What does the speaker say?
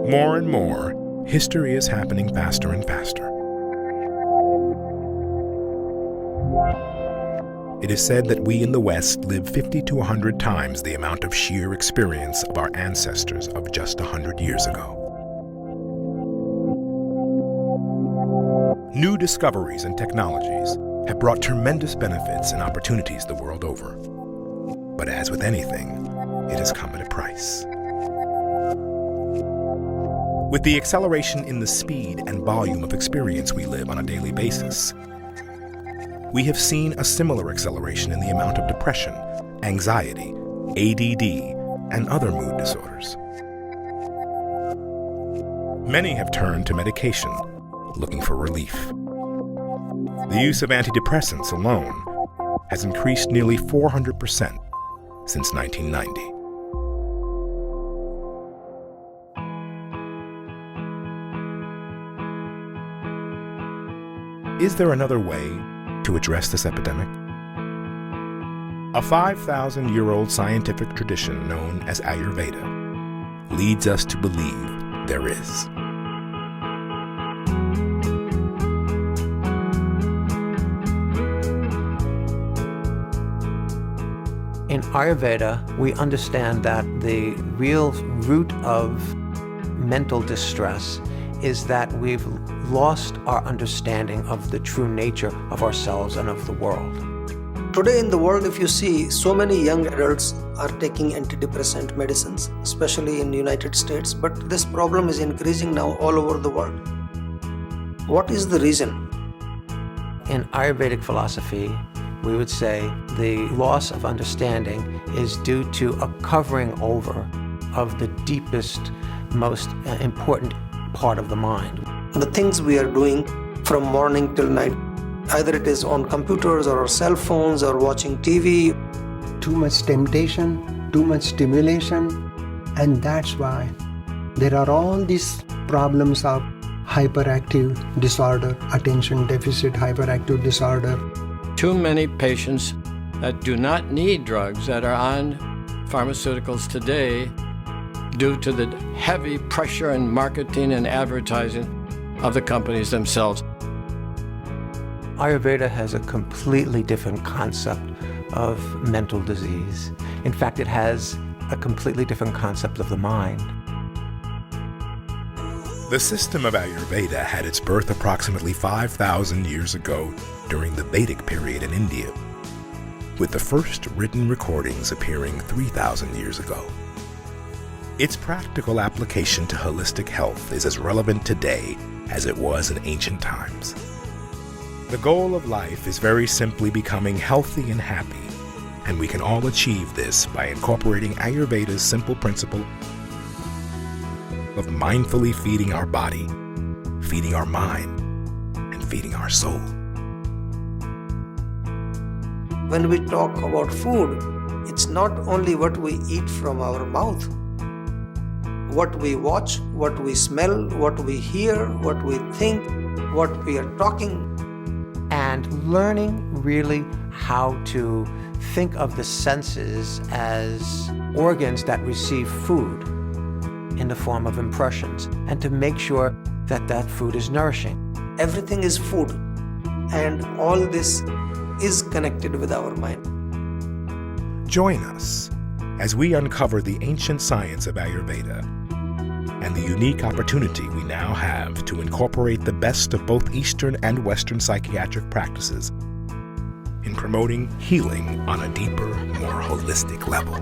More and more, history is happening faster and faster. It is said that we in the West live 50 to 100 times the amount of sheer experience of our ancestors of just 100 years ago. New discoveries and technologies have brought tremendous benefits and opportunities the world over. But as with anything, it has come at a price. With the acceleration in the speed and volume of experience we live on a daily basis, we have seen a similar acceleration in the amount of depression, anxiety, ADD, and other mood disorders. Many have turned to medication, looking for relief. The use of antidepressants alone has increased nearly 400% since 1990. Is there another way to address this epidemic? A 5,000-year-old scientific tradition known as Ayurveda leads us to believe there is. In Ayurveda, we understand that the real root of mental distress is that we've lost our understanding of the true nature of ourselves and of the world. Today in the world, if you see, so many young adults are taking antidepressant medicines, especially in the United States, but this problem is increasing now all over the world. What is the reason? In Ayurvedic philosophy, we would say the loss of understanding is due to a covering over of the deepest, most important part of the mind. The things we are doing from morning till night, either it is on computers or cell phones or watching TV. Too much temptation, too much stimulation, and that's why there are all these problems of hyperactive disorder, attention deficit hyperactive disorder. Too many patients that do not need drugs that are on pharmaceuticals today due to the heavy pressure in marketing and advertising of the companies themselves. Ayurveda has a completely different concept of mental disease. In fact, it has a completely different concept of the mind. The system of Ayurveda had its birth approximately 5,000 years ago during the Vedic period in India, with the first written recordings appearing 3,000 years ago. Its practical application to holistic health is as relevant today as it was in ancient times. The goal of life is very simply becoming healthy and happy, and we can all achieve this by incorporating Ayurveda's simple principle of mindfully feeding our body, feeding our mind, and feeding our soul. When we talk about food, it's not only what we eat from our mouth. What we watch, what we smell, what we hear, what we think, what we are talking. And learning really how to think of the senses as organs that receive food in the form of impressions, and to make sure that that food is nourishing. Everything is food, and all this is connected with our mind. Join us as we uncover the ancient science of Ayurveda and the unique opportunity we now have to incorporate the best of both Eastern and Western psychiatric practices in promoting healing on a deeper, more holistic level.